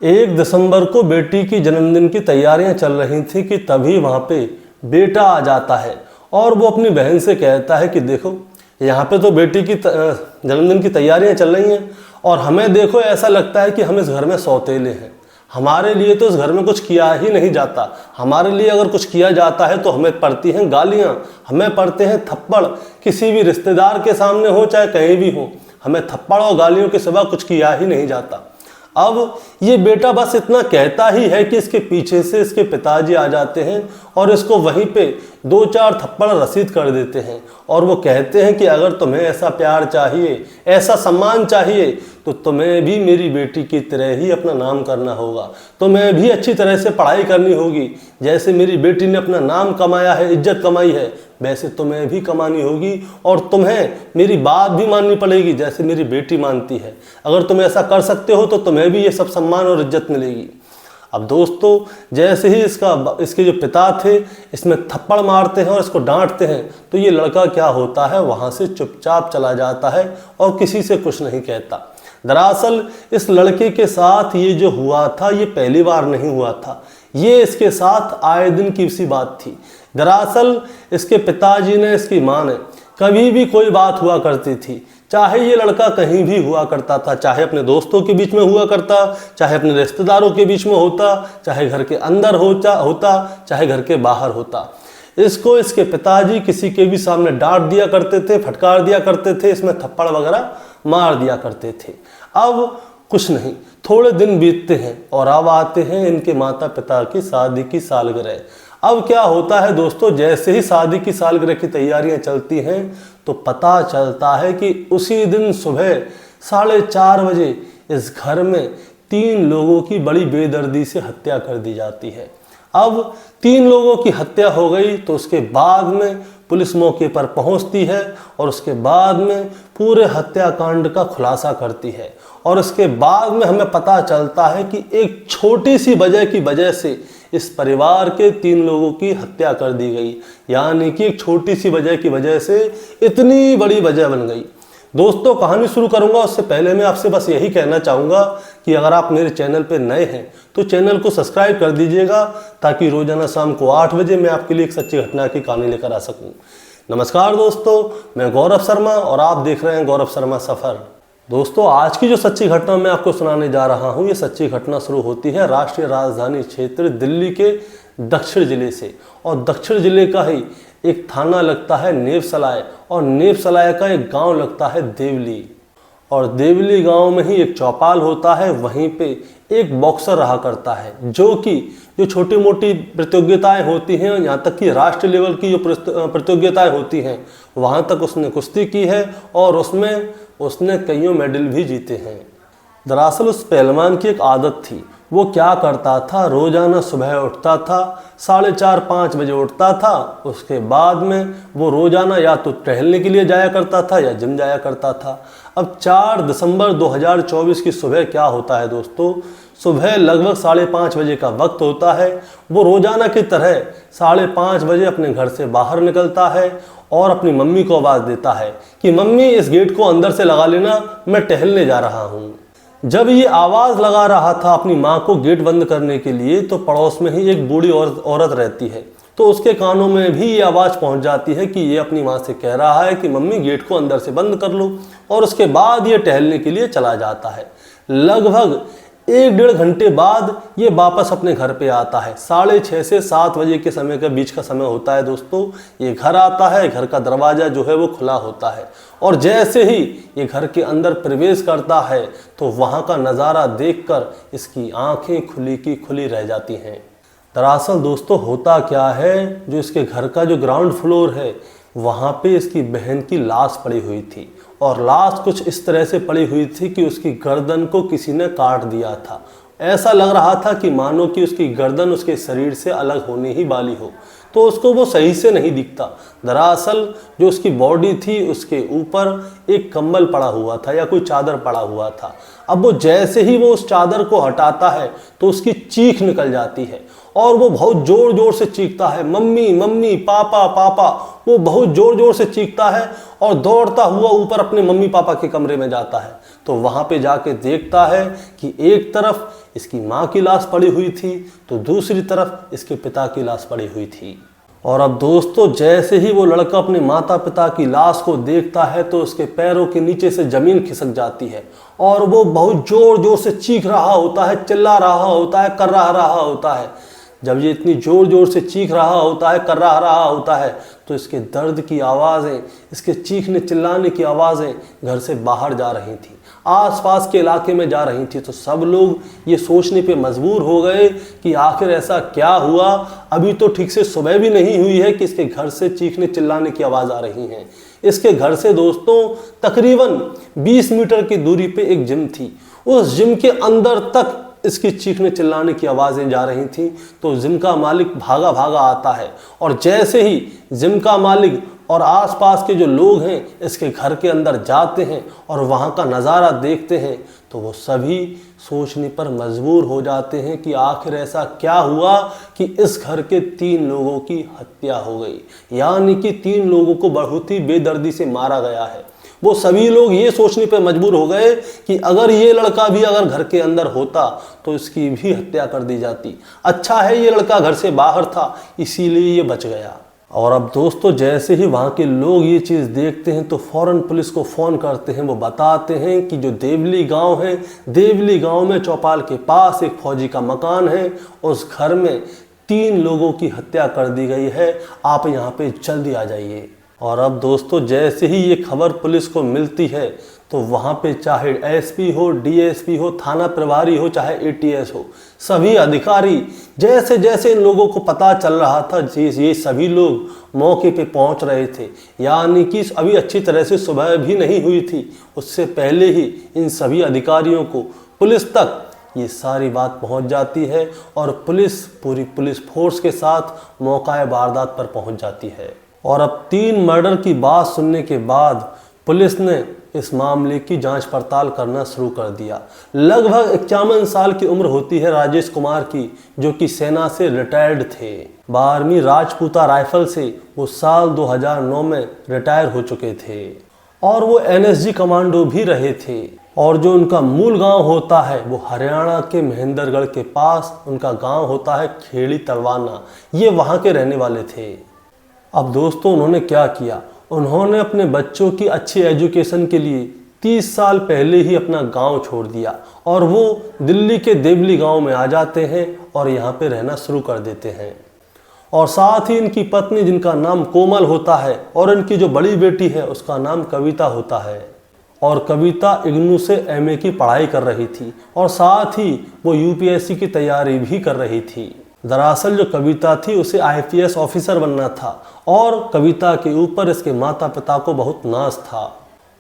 1 दिसंबर को बेटी की जन्मदिन की तैयारियां चल रही थी कि तभी वहाँ पे बेटा आ जाता है और वो अपनी बहन से कहता है कि देखो यहाँ पे तो बेटी की जन्मदिन की तैयारियां चल रही हैं और हमें देखो ऐसा लगता है कि हम इस घर में सौतेले हैं। हमारे लिए तो इस घर में कुछ किया ही नहीं जाता। हमारे लिए अगर कुछ किया जाता है तो हमें पड़ती हैं गालियाँ, हमें पड़ते हैं थप्पड़। किसी भी रिश्तेदार के सामने हो चाहे कहीं भी हो, हमें थप्पड़ और गालियों के सिवा कुछ किया ही नहीं जाता। अब ये बेटा बस इतना कहता ही है कि इसके पीछे से इसके पिताजी आ जाते हैं और इसको वहीं पे 2-4 थप्पड़ रसीद कर देते हैं और वो कहते हैं कि अगर तुम्हें ऐसा प्यार चाहिए, ऐसा सम्मान चाहिए तो तुम्हें भी मेरी बेटी की तरह ही अपना नाम करना होगा। तुम्हें भी अच्छी तरह से पढ़ाई करनी होगी। जैसे मेरी बेटी ने अपना नाम कमाया है, इज्जत कमाई है, वैसे तुम्हें भी कमानी होगी और तुम्हें मेरी बात भी माननी पड़ेगी जैसे मेरी बेटी मानती है। अगर तुम ऐसा कर सकते हो तो तुम्हें भी ये सब सम्मान और इज्जत मिलेगी। अब दोस्तों, जैसे ही इसके जो पिता थे इसमें थप्पड़ मारते हैं और इसको डांटते हैं तो ये लड़का क्या होता है, वहाँ से चुपचाप चला जाता है और किसी से कुछ नहीं कहता। दरअसल इस लड़के के साथ ये जो हुआ था ये पहली बार नहीं हुआ था, ये इसके साथ आए दिन की सी बात थी। दरअसल इसके पिताजी ने, इसकी माँ ने कभी भी कोई बात हुआ करती थी, चाहे ये लड़का कहीं भी हुआ करता था, चाहे अपने दोस्तों के बीच में हुआ करता, चाहे अपने रिश्तेदारों के बीच में होता, चाहे घर के अंदर होता, चाहे घर के बाहर होता, इसको इसके पिताजी किसी के भी सामने डांट दिया करते थे, फटकार दिया करते थे, इसमें थप्पड़ वगैरह मार दिया करते थे। अब कुछ नहीं, थोड़े दिन बीतते हैं और अब आते हैं इनके माता पिता की शादी की सालगिरह। अब क्या होता है दोस्तों, जैसे ही शादी की सालगिरह की तैयारियां चलती हैं तो पता चलता है कि उसी दिन सुबह 4:30 बजे इस घर में 3 लोगों की बड़ी बेदर्दी से हत्या कर दी जाती है। अब 3 लोगों की हत्या हो गई तो उसके बाद में पुलिस मौके पर पहुंचती है और उसके बाद में पूरे हत्याकांड का खुलासा करती है और उसके बाद में हमें पता चलता है कि एक छोटी सी वजह की वजह से इस परिवार के 3 लोगों की हत्या कर दी गई। यानी कि एक छोटी सी वजह की वजह से इतनी बड़ी वजह बन गई। दोस्तों, कहानी शुरू करूंगा उससे पहले मैं आपसे बस यही कहना चाहूँगा कि अगर आप मेरे चैनल पर नए हैं तो चैनल को सब्सक्राइब कर दीजिएगा ताकि रोजाना शाम को 8 बजे मैं आपके लिए एक सच्ची घटना की कहानी लेकर आ सकूँ। नमस्कार दोस्तों, मैं गौरव शर्मा और आप देख रहे हैं गौरव शर्मा सफ़र। दोस्तों, आज की जो सच्ची घटना मैं आपको सुनाने जा रहा हूँ, ये सच्ची घटना शुरू होती है राष्ट्रीय राजधानी क्षेत्र दिल्ली के दक्षिण जिले से और दक्षिण जिले का ही एक थाना लगता है नेवसलाय और नेवसलाय का एक गांव लगता है देवली और देवली गांव में ही एक चौपाल होता है। वहीं पे एक बॉक्सर रहा करता है जो छोटी मोटी प्रतियोगिताएं होती हैं, यहाँ तक कि राष्ट्रीय लेवल की जो प्रतियोगिताएं होती हैं वहाँ तक उसने कुश्ती की है और उसमें उसने कईयों मेडल भी जीते हैं। दरअसल उस पहलवान की एक आदत थी, वो क्या करता था, रोजाना सुबह उठता था, 4:30-5 बजे उठता था। उसके बाद में वो रोजाना या तो टहलने के लिए जाया करता था या जिम जाया करता था। अब 4 दिसंबर 2024 की सुबह क्या होता है दोस्तों, सुबह लगभग 5:30 बजे का वक्त होता है। वो रोजाना की तरह 5:30 बजे अपने घर से बाहर निकलता है और अपनी मम्मी को आवाज़ देता है कि मम्मी इस गेट को अंदर से लगा लेना, मैं टहलने जा रहा हूँ। जब ये आवाज़ लगा रहा था अपनी माँ को गेट बंद करने के लिए तो पड़ोस में ही एक बूढ़ी औरत रहती है, तो उसके कानों में भी ये आवाज़ पहुँच जाती है कि ये अपनी माँ से कह रहा है कि मम्मी गेट को अंदर से बंद कर लो और उसके बाद ये टहलने के लिए चला जाता है। लगभग 1-1.5 घंटे बाद ये वापस अपने घर पे आता है। 6:30 से 7 बजे के समय के बीच का समय होता है दोस्तों। ये घर आता है, घर का दरवाज़ा जो है वो खुला होता है और जैसे ही ये घर के अंदर प्रवेश करता है तो वहाँ का नज़ारा देखकर इसकी आंखें खुली की खुली रह जाती हैं। दरअसल दोस्तों होता क्या है, जो इसके घर का जो ग्राउंड फ्लोर है वहाँ पे इसकी बहन की लाश पड़ी हुई थी और लाश कुछ इस तरह से पड़ी हुई थी कि उसकी गर्दन को किसी ने काट दिया था। ऐसा लग रहा था कि मानो कि उसकी गर्दन उसके शरीर से अलग होने ही वाली हो, तो उसको वो सही से नहीं दिखता। दरअसल जो उसकी बॉडी थी उसके ऊपर एक कंबल पड़ा हुआ था या कोई चादर पड़ा हुआ था। अब वो जैसे ही वो उस चादर को हटाता है तो उसकी चीख निकल जाती है और वो बहुत जोर जोर से चीखता है, मम्मी मम्मी, पापा पापा। वो बहुत जोर जोर से चीखता है और दौड़ता हुआ ऊपर अपने मम्मी पापा के कमरे में जाता है। तो वहाँ पे जाके देखता है कि एक तरफ इसकी माँ की लाश पड़ी हुई थी तो दूसरी तरफ इसके पिता की लाश पड़ी हुई थी। और अब दोस्तों जैसे ही वो लड़का अपने माता पिता की लाश को देखता है तो उसके पैरों के नीचे से ज़मीन खिसक जाती है और वो बहुत ज़ोर ज़ोर से चीख रहा होता है, चिल्ला रहा होता है, कर रहा होता है। जब ये इतनी ज़ोर ज़ोर से चीख रहा होता है, कर रहा होता है, तो इसके दर्द की आवाज़ें, इसके चीखने चिल्लाने की आवाज़ें घर से बाहर जा रही थी, आसपास के इलाके में जा रही थी। तो सब लोग ये सोचने पे मजबूर हो गए कि आखिर ऐसा क्या हुआ, अभी तो ठीक से सुबह भी नहीं हुई है कि इसके घर से चीखने चिल्लाने की आवाज़ आ रही है। इसके घर से दोस्तों तकरीबन 20 मीटर की दूरी पे एक जिम थी, उस जिम के अंदर तक इसकी चीखने चिल्लाने की आवाज़ें जा रही थी। तो जिम का मालिक भागा भागा आता है और जैसे ही जिम का मालिक और आसपास के जो लोग हैं इसके घर के अंदर जाते हैं और वहाँ का नज़ारा देखते हैं तो वो सभी सोचने पर मजबूर हो जाते हैं कि आखिर ऐसा क्या हुआ कि इस घर के 3 लोगों की हत्या हो गई, यानी कि 3 लोगों को बहुत ही बेदर्दी से मारा गया है। वो सभी लोग ये सोचने पे मजबूर हो गए कि अगर ये लड़का भी अगर घर के अंदर होता तो इसकी भी हत्या कर दी जाती। अच्छा है ये लड़का घर से बाहर था इसीलिए ये बच गया। और अब दोस्तों जैसे ही वहाँ के लोग ये चीज़ देखते हैं तो फ़ौरन पुलिस को फ़ोन करते हैं। वो बताते हैं कि जो देवली गांव है, देवली गांव में चौपाल के पास एक फौजी का मकान है, उस घर में 3 लोगों की हत्या कर दी गई है, आप यहाँ पे जल्दी आ जाइए। और अब दोस्तों जैसे ही ये खबर पुलिस को मिलती है तो वहाँ पे चाहे एसपी हो, डीएसपी हो, थाना प्रभारी हो, चाहे एटीएस हो, सभी अधिकारी जैसे जैसे इन लोगों को पता चल रहा था ये सभी लोग मौके पे पहुँच रहे थे, यानी कि अभी अच्छी तरह से सुबह भी नहीं हुई थी, उससे पहले ही इन सभी अधिकारियों को पुलिस तक ये सारी बात पहुंच जाती है और पुलिस पूरी पुलिस फोर्स के साथ मौका वारदात पर पहुंच जाती है। और अब 3 मर्डर की बात सुनने के बाद पुलिस ने इस मामले की जांच पड़ताल करना शुरू कर दिया। लगभग 51 साल की उम्र होती है राजेश कुमार की, जो कि सेना से रिटायर्ड थे। 12वीं राजपूता राइफल से वो साल 2009 में रिटायर हो चुके थे और वो एनएसजी कमांडो भी रहे थे। और जो उनका मूल गांव होता है वो हरियाणा के महेंद्रगढ़ के पास उनका गांव होता है खेड़ी तलवाना, ये वहाँ के रहने वाले थे। अब दोस्तों उन्होंने क्या किया, उन्होंने अपने बच्चों की अच्छी एजुकेशन के लिए 30 साल पहले ही अपना गांव छोड़ दिया और वो दिल्ली के देवली गांव में आ जाते हैं और यहाँ पे रहना शुरू कर देते हैं। और साथ ही इनकी पत्नी जिनका नाम कोमल होता है और इनकी जो बड़ी बेटी है उसका नाम कविता होता है। और कविता इग्नू से एमए की पढ़ाई कर रही थी और साथ ही वो यूपीएससी की तैयारी भी कर रही थी। दरअसल जो कविता थी उसे आईपीएस ऑफिसर बनना था और कविता के ऊपर इसके माता पिता को बहुत नाज था।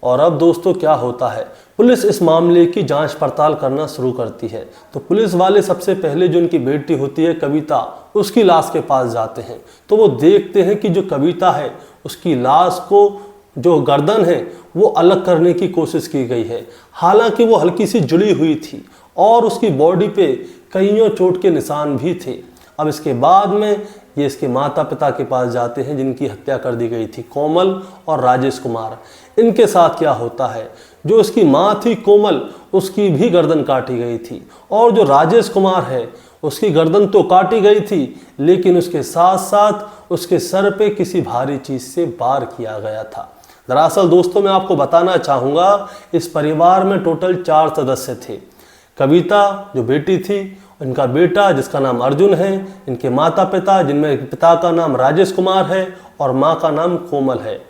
और अब दोस्तों क्या होता है, पुलिस इस मामले की जांच पड़ताल करना शुरू करती है। तो पुलिस वाले सबसे पहले जो उनकी बेटी होती है कविता, उसकी लाश के पास जाते हैं। तो वो देखते हैं कि जो कविता है उसकी लाश को जो गर्दन है वो अलग करने की कोशिश की गई है, हालांकि वो हल्की सी जुड़ी हुई थी और उसकी बॉडी पे कईयों चोट के निशान भी थे। अब इसके बाद में ये इसके माता पिता के पास जाते हैं जिनकी हत्या कर दी गई थी, कोमल और राजेश कुमार। इनके साथ क्या होता है, जो इसकी माँ थी कोमल उसकी भी गर्दन काटी गई थी और जो राजेश कुमार है उसकी गर्दन तो काटी गई थी लेकिन उसके साथ साथ उसके सर पे किसी भारी चीज़ से वार किया गया था। दरअसल दोस्तों मैं आपको बताना चाहूँगा इस परिवार में टोटल 4 सदस्य थे। कविता जो बेटी थी, इनका बेटा जिसका नाम अर्जुन है, इनके माता पिता जिनमें पिता का नाम राजेश कुमार है और माँ का नाम कोमल है।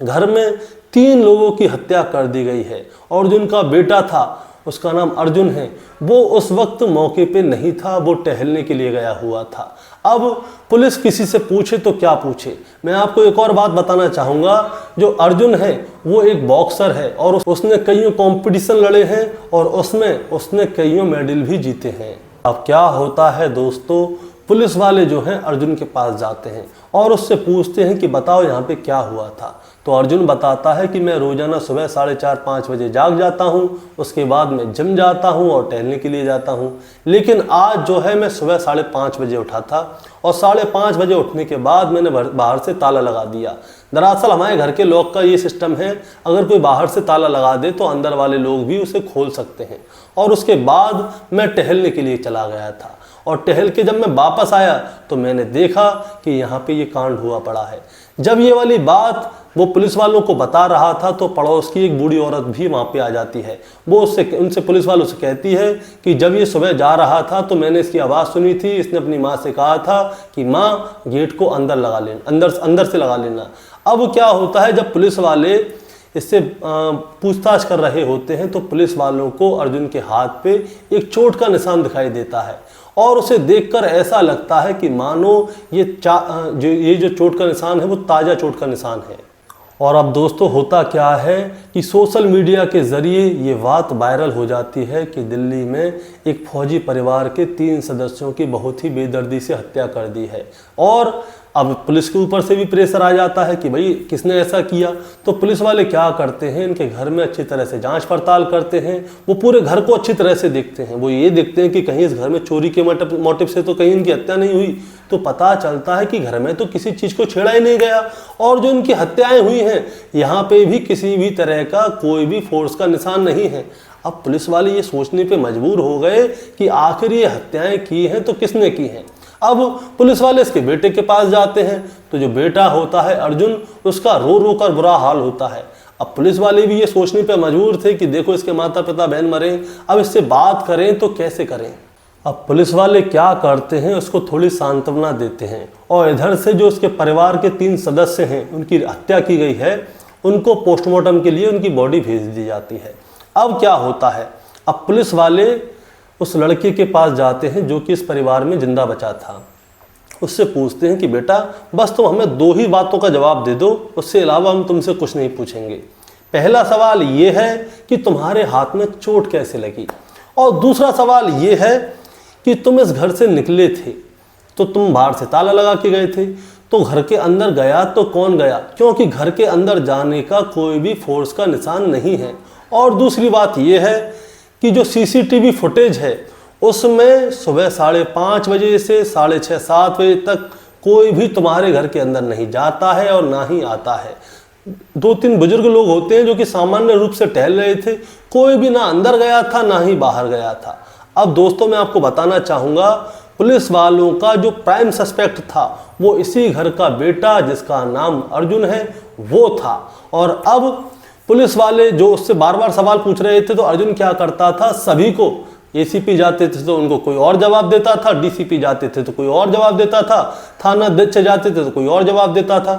घर में 3 लोगों की हत्या कर दी गई है और जो उनका बेटा था उसका नाम अर्जुन है, वो उस वक्त मौके पे नहीं था, वो टहलने के लिए गया हुआ था। अब पुलिस किसी से पूछे तो क्या पूछे, मैं आपको एक और बात बताना चाहूँगा। जो अर्जुन है वो एक बॉक्सर है और उसने कईयों कंपटीशन लड़े हैं और उसमें उसने कईयों मेडल भी जीते हैं। अब क्या होता है दोस्तों, पुलिस वाले जो हैं अर्जुन के पास जाते हैं और उससे पूछते हैं कि बताओ यहाँ पे क्या हुआ था। तो अर्जुन बताता है कि मैं रोज़ाना सुबह 4:30-5 बजे जाग जाता हूँ, उसके बाद मैं जिम जाता हूँ और टहलने के लिए जाता हूँ। लेकिन आज जो है मैं सुबह 5:30 बजे उठा था और 5:30 बजे उठने के बाद मैंने बाहर से ताला लगा दिया। दरअसल हमारे घर के लॉक का ये सिस्टम है, अगर कोई बाहर से ताला लगा दे तो अंदर वाले लोग भी उसे खोल सकते हैं। और उसके बाद मैं टहलने के लिए चला गया था और टहल के जब मैं वापस आया तो मैंने देखा कि यहाँ पे ये कांड हुआ पड़ा है। जब ये वाली बात वो पुलिस वालों को बता रहा था तो पड़ोस की एक बूढ़ी औरत भी वहाँ पे आ जाती है। वो उनसे पुलिस वालों से कहती है कि जब ये सुबह जा रहा था तो मैंने इसकी आवाज़ सुनी थी, इसने अपनी माँ से कहा था कि माँ गेट को अंदर लगा लेना, अंदर से लगा लेना। अब क्या होता है, जब पुलिस वाले इससे पूछताछ कर रहे होते हैं तो पुलिस वालों को अर्जुन के हाथ पे एक चोट का निशान दिखाई देता है और उसे देखकर ऐसा लगता है कि मानो ये जो चोट का निशान है वो ताज़ा चोट का निशान है। और अब दोस्तों होता क्या है कि सोशल मीडिया के ज़रिए ये बात वायरल हो जाती है कि दिल्ली में एक फौजी परिवार के 3 सदस्यों की बहुत ही बेदर्दी से हत्या कर दी है। और अब पुलिस के ऊपर से भी प्रेशर आ जाता है कि भाई किसने ऐसा किया। तो पुलिस वाले क्या करते हैं, इनके घर में अच्छी तरह से जांच पड़ताल करते हैं, वो पूरे घर को अच्छी तरह से देखते हैं। वो ये देखते हैं कि कहीं इस घर में चोरी के मोटिव से तो कहीं इनकी हत्या नहीं हुई। तो पता चलता है कि घर में तो किसी चीज़ को छेड़ा ही नहीं गया और जो इनकी हत्याएं हुई हैं यहाँ पे भी किसी भी तरह का कोई भी फोर्स का निशान नहीं है। अब पुलिस वाले ये सोचने पे मजबूर हो गए कि आखिर ये हत्याएं की हैं तो किसने की हैं। अब पुलिस वाले इसके बेटे के पास जाते हैं तो जो बेटा होता है अर्जुन, उसका रो रो कर बुरा हाल होता है। अब पुलिस वाले भी ये सोचने पे मजबूर थे कि देखो इसके माता पिता बहन मरे, अब इससे बात करें तो कैसे करें। अब पुलिस वाले क्या करते हैं, उसको थोड़ी सांत्वना देते हैं और इधर से जो उसके परिवार के 3 सदस्य हैं उनकी हत्या की गई है, उनको पोस्टमार्टम के लिए उनकी बॉडी भेज दी जाती है। अब क्या होता है, अब पुलिस वाले उस लड़के के पास जाते हैं जो कि इस परिवार में जिंदा बचा था। उससे पूछते हैं कि बेटा बस तुम हमें 2 ही बातों का जवाब दे दो, उससे अलावा हम तुमसे कुछ नहीं पूछेंगे। पहला सवाल ये है कि तुम्हारे हाथ में चोट कैसे लगी, और दूसरा सवाल ये है कि तुम इस घर से निकले थे तो तुम बाहर से ताला लगा के गए थे, तो घर के अंदर गया तो कौन गया, क्योंकि घर के अंदर जाने का कोई भी फोर्स का निशान नहीं है। और दूसरी बात यह है कि जो सीसीटीवी फुटेज है उसमें सुबह 5:30 बजे से 6:30-7 बजे तक कोई भी तुम्हारे घर के अंदर नहीं जाता है और ना ही आता है। 2-3 बुजुर्ग लोग होते हैं जो कि सामान्य रूप से टहल रहे थे, कोई भी ना अंदर गया था ना ही बाहर गया था। अब दोस्तों मैं आपको बताना चाहूँगा, पुलिस वालों का जो प्राइम सस्पेक्ट था वो इसी घर का बेटा जिसका नाम अर्जुन है वो था। और अब पुलिस वाले जो उससे बार बार सवाल पूछ रहे थे तो अर्जुन क्या करता था, सभी को एसीपी जाते थे तो उनको कोई और जवाब देता था, डीसीपी जाते थे तो कोई और जवाब देता था, थाना अध्यक्ष जाते थे तो कोई और जवाब देता था।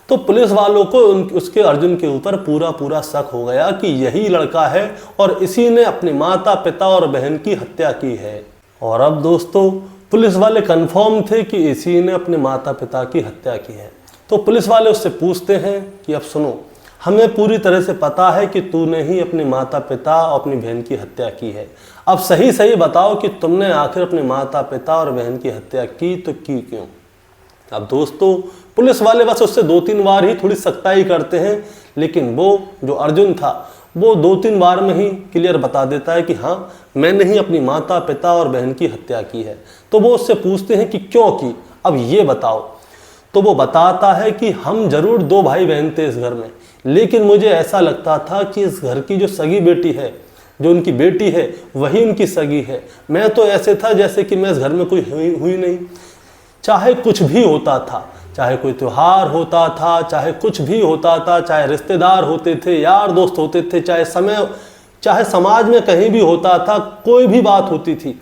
तो पुलिस वालों को उसके अर्जुन के ऊपर पूरा शक हो गया कि यही लड़का है और इसी ने अपने माता पिता और बहन की हत्या की है। और अब दोस्तों पुलिस वाले कंफर्म थे कि इसी ने अपने माता पिता की हत्या की है। तो पुलिस वाले उससे पूछते हैं कि अब सुनो, हमें पूरी तरह से पता है कि तूने ही अपने माता पिता और अपनी बहन की हत्या की है, अब सही सही बताओ कि तुमने आखिर अपने माता पिता और बहन की हत्या की तो की क्यों। अब दोस्तों पुलिस वाले बस उससे 2-3 बार ही थोड़ी सख्ताई करते हैं, लेकिन वो जो अर्जुन था वो 2-3 बार में ही क्लियर बता देता है कि हाँ मैंने ही अपनी माता पिता और बहन की हत्या की है। तो वो उससे पूछते हैं कि क्यों की, अब ये बताओ। तो वो बताता है कि हम जरूर 2 भाई बहन थे इस घर में, लेकिन मुझे ऐसा लगता था कि इस घर की जो सगी बेटी है, जो उनकी बेटी है वही उनकी सगी है। मैं तो ऐसे था जैसे कि मैं इस घर में कोई हुई नहीं। चाहे कुछ भी होता था, चाहे कोई त्योहार होता था, चाहे कुछ भी होता था, चाहे रिश्तेदार होते थे, यार दोस्त होते थे, चाहे समाज में कहीं भी होता था, कोई भी बात होती थी,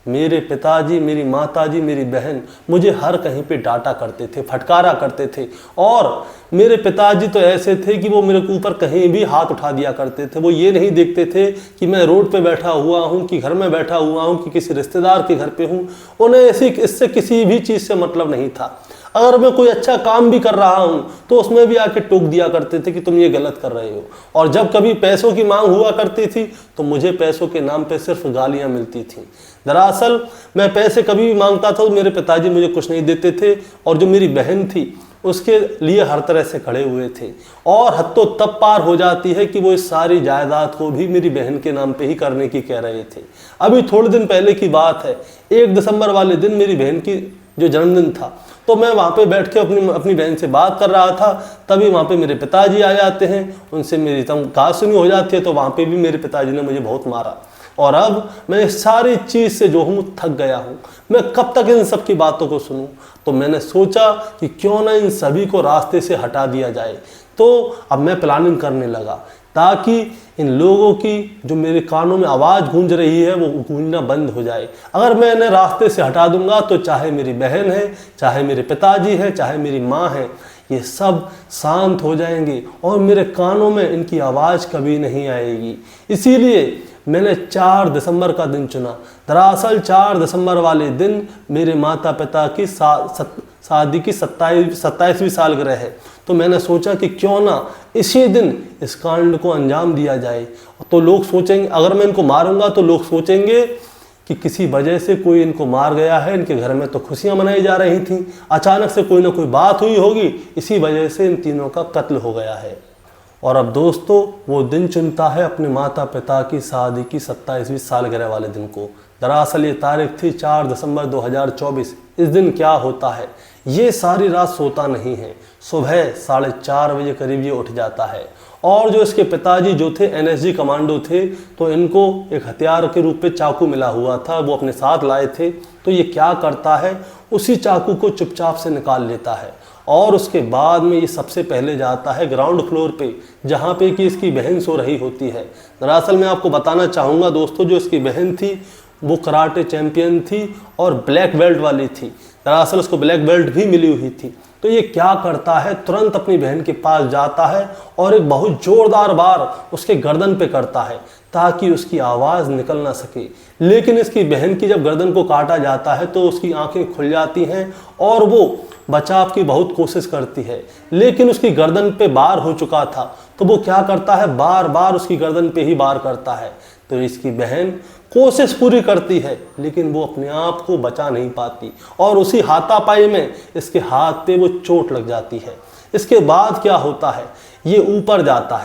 मेरे पिताजी, मेरी माताजी, मेरी बहन मुझे हर कहीं पे डांटा करते थे, फटकारा करते थे। और मेरे पिताजी तो ऐसे थे कि वो मेरे ऊपर कहीं भी हाथ उठा दिया करते थे। वो ये नहीं देखते थे कि मैं रोड पे बैठा हुआ हूँ, कि घर में बैठा हुआ हूँ, कि किसी रिश्तेदार के घर पे हूँ। उन्हें इससे किसी भी चीज़ से मतलब नहीं था। अगर मैं कोई अच्छा काम भी कर रहा हूँ तो उसमें भी आके टोक दिया करते थे कि तुम ये गलत कर रहे हो। और जब कभी पैसों की मांग हुआ करती थी तो मुझे पैसों के नाम पे सिर्फ गालियाँ मिलती थी। दरअसल मैं पैसे कभी भी मांगता था तो मेरे पिताजी मुझे कुछ नहीं देते थे, और जो मेरी बहन थी उसके लिए हर तरह से खड़े हुए थे। और हद तो तब पार हो जाती है कि वो इस सारी जायदाद को भी मेरी बहन के नाम पे ही करने की कह रहे थे। अभी थोड़े दिन पहले की बात है, 1 दिसंबर वाले दिन मेरी बहन की जो जन्मदिन था, तो मैं वहाँ पे बैठ के अपनी बहन से बात कर रहा था, तभी वहाँ पे मेरे पिताजी आ जाते हैं, उनसे मेरी कहासुनी हो जाती है, तो वहाँ पे भी मेरे पिताजी ने मुझे बहुत मारा। और अब मैं इस सारी चीज़ से जो हूँ थक गया हूँ, मैं कब तक इन सब की बातों को सुनूँ। तो मैंने सोचा कि क्यों ना इन सभी को रास्ते से हटा दिया जाए। तो अब मैं प्लानिंग करने लगा ताकि इन लोगों की जो मेरे कानों में आवाज़ गूंज रही है वो गूंजना बंद हो जाए। अगर मैं इन्हें रास्ते से हटा दूंगा तो चाहे मेरी बहन है, चाहे मेरे पिताजी है, चाहे मेरी माँ है, ये सब शांत हो जाएंगे और मेरे कानों में इनकी आवाज़ कभी नहीं आएगी। इसीलिए मैंने 4 दिसंबर का दिन चुना। दरअसल 4 दिसंबर वाले दिन मेरे माता पिता की शादी की 27वीं सालगिरह है। तो मैंने सोचा कि क्यों ना इसी दिन इस कांड को अंजाम दिया जाए। तो लोग सोचेंगे, अगर मैं इनको मारूंगा तो लोग सोचेंगे कि किसी वजह से कोई इनको मार गया है, इनके घर में तो खुशियां मनाई जा रही थी, अचानक से कोई ना कोई बात हुई होगी, इसी वजह से इन तीनों का कत्ल हो गया है। और अब दोस्तों वो दिन चुनता है अपने माता पिता की शादी की 27वीं सालगिरह वाले दिन को। दरअसल ये तारीख थी 4 दिसंबर 2024। इस दिन क्या होता है, ये सारी रात सोता नहीं है। सुबह 4:30 बजे करीब ये उठ जाता है। और जो इसके पिताजी जो थे एनएसजी कमांडो थे, तो इनको एक हथियार के रूप में चाकू मिला हुआ था, वो अपने साथ लाए थे। तो ये क्या करता है, उसी चाकू को चुपचाप से निकाल लेता है और उसके बाद में ये सबसे पहले जाता है ग्राउंड फ्लोर पे, जहाँ पे कि इसकी बहन सो रही होती है। दरअसल मैं आपको बताना चाहूँगा दोस्तों, जो इसकी बहन थी वो कराटे चैंपियन थी और ब्लैक बेल्ट वाली थी। दरअसल उसको ब्लैक बेल्ट भी मिली हुई थी। तो ये क्या करता है, तुरंत अपनी बहन के पास जाता है और एक बहुत जोरदार वार उसके गर्दन पे करता है ताकि उसकी आवाज़ निकल ना सके। लेकिन इसकी बहन की जब गर्दन को काटा जाता है तो उसकी आंखें खुल जाती हैं और वो बचाव की बहुत कोशिश करती है, लेकिन उसकी गर्दन पे वार हो चुका था। तो वो क्या करता है, बार बार उसकी गर्दन पे ही वार करता है। तो इसकी बहन कोशिश पूरी करती है लेकिन वो अपने आप को बचा नहीं पाती और उसी हाथापाई में इसके हाथ पे वो चोट लग जाती है। इसके बाद क्या होता है, ये ऊपर जाता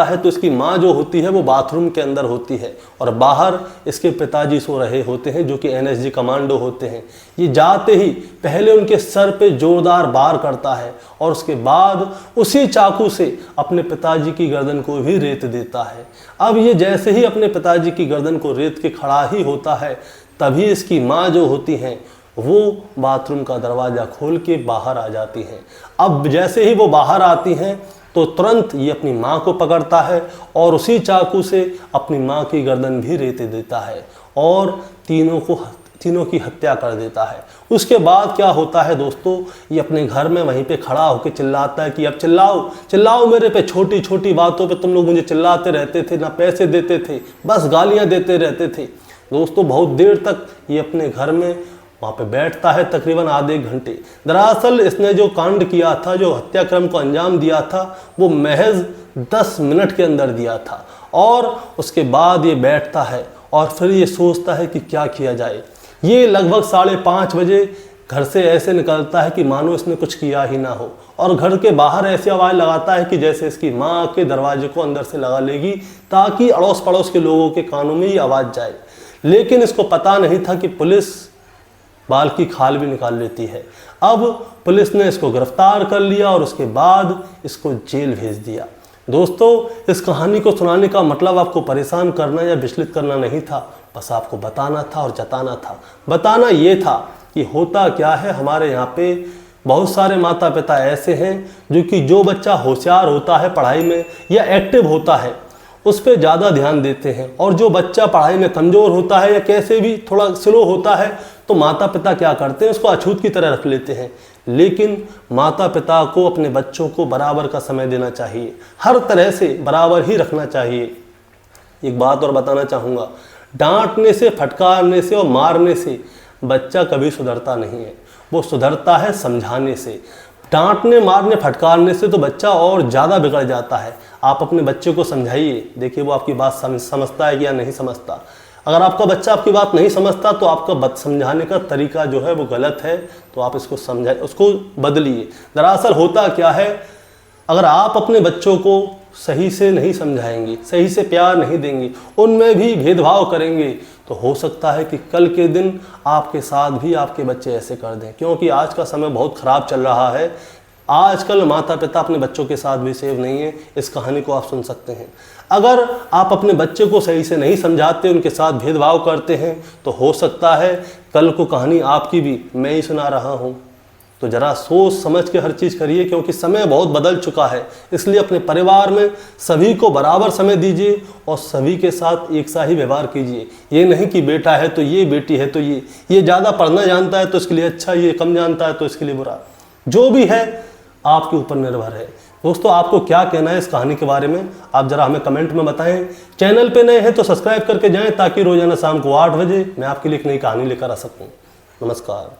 है तो इसकी माँ जो होती है वो बाथरूम के अंदर होती है और बाहर इसके पिताजी सो रहे होते हैं जो कि एनएसजी कमांडो होते हैं। ये जाते ही पहले उनके सर पे जोरदार वार करता है और उसके बाद उसी चाकू से अपने पिताजी की गर्दन को भी रेत देता है। अब ये जैसे ही अपने पिताजी की गर्दन को रेत के खड़ा ही होता है, तभी इसकी माँ जो होती हैं वो बाथरूम का दरवाज़ा खोल के बाहर आ जाती हैं। अब जैसे ही वो बाहर आती हैं तो तुरंत ये अपनी माँ को पकड़ता है और उसी चाकू से अपनी माँ की गर्दन भी रेत देता है और तीनों की हत्या कर देता है। उसके बाद क्या होता है दोस्तों, ये अपने घर में वहीं पे खड़ा होकर चिल्लाता है कि अब चिल्लाओ मेरे पे, छोटी छोटी बातों पे तुम लोग मुझे चिल्लाते रहते थे, ना पैसे देते थे, बस गालियाँ देते रहते थे। दोस्तों बहुत देर तक ये अपने घर में वहाँ पे बैठता है, तकरीबन आधे घंटे। दरअसल इसने जो कांड किया था, जो हत्याक्रम को अंजाम दिया था, वो महज 10 मिनट के अंदर दिया था। और उसके बाद ये बैठता है और फिर ये सोचता है कि क्या किया जाए। ये लगभग 5:30 बजे घर से ऐसे निकलता है कि मानो इसने कुछ किया ही ना हो, और घर के बाहर ऐसी आवाज़ लगाता है कि जैसे इसकी माँ के दरवाजे को अंदर से लगा लेगी ताकि अड़ोस पड़ोस के लोगों के कानों में ये आवाज़ जाए। लेकिन इसको पता नहीं था कि पुलिस बाल की खाल भी निकाल लेती है। अब पुलिस ने इसको गिरफ्तार कर लिया और उसके बाद इसको जेल भेज दिया। दोस्तों इस कहानी को सुनाने का मतलब आपको परेशान करना या विचलित करना नहीं था, बस आपको बताना था और जताना था। बताना ये था कि होता क्या है, हमारे यहाँ पे बहुत सारे माता पिता ऐसे हैं जो बच्चा होशियार होता है पढ़ाई में या एक्टिव होता है उस पर ज़्यादा ध्यान देते हैं, और जो बच्चा पढ़ाई में कमज़ोर होता है या कैसे भी थोड़ा स्लो होता है तो माता पिता क्या करते हैं, उसको अछूत की तरह रख लेते हैं। लेकिन माता पिता को अपने बच्चों को बराबर का समय देना चाहिए, हर तरह से बराबर ही रखना चाहिए। एक बात और बताना चाहूँगा, डांटने से, फटकारने से और मारने से बच्चा कभी सुधरता नहीं है, वो सुधरता है समझाने से। डांटने, मारने, फटकारने से तो बच्चा और ज़्यादा बिगड़ जाता है। आप अपने बच्चे को समझाइए, देखिए वो आपकी बात समझता है या नहीं समझता। अगर आपका बच्चा आपकी बात नहीं समझता तो आपका समझाने का तरीका जो है वो गलत है, तो आप इसको समझाइए, उसको बदलिए। दरअसल होता क्या है, अगर आप अपने बच्चों को सही से नहीं समझाएंगे, सही से प्यार नहीं देंगे, उनमें भी भेदभाव करेंगे, तो हो सकता है कि कल के दिन आपके साथ भी आपके बच्चे ऐसे कर दें। क्योंकि आज का समय बहुत ख़राब चल रहा है। आजकल माता पिता अपने बच्चों के साथ भी सेफ नहीं है। इस कहानी को आप सुन सकते हैं। अगर आप अपने बच्चे को सही से नहीं समझाते, उनके साथ भेदभाव करते हैं, तो हो सकता है कल को कहानी आपकी भी मैं ही सुना रहा हूँ। तो ज़रा सोच समझ के हर चीज़ करिए, क्योंकि समय बहुत बदल चुका है। इसलिए अपने परिवार में सभी को बराबर समय दीजिए और सभी के साथ एक सा ही व्यवहार कीजिए। ये नहीं कि बेटा है तो ये, बेटी है तो ये ज़्यादा पढ़ना जानता है तो इसके लिए अच्छा, ये कम जानता है तो इसके लिए बुरा। जो भी है आपके ऊपर निर्भर है। दोस्तों, आपको क्या कहना है इस कहानी के बारे में, आप ज़रा हमें कमेंट में बताएं। चैनल पे नए हैं तो सब्सक्राइब करके जाएं, ताकि रोजाना शाम को 8 बजे मैं आपके लिए एक नई कहानी लेकर आ सकूं। नमस्कार।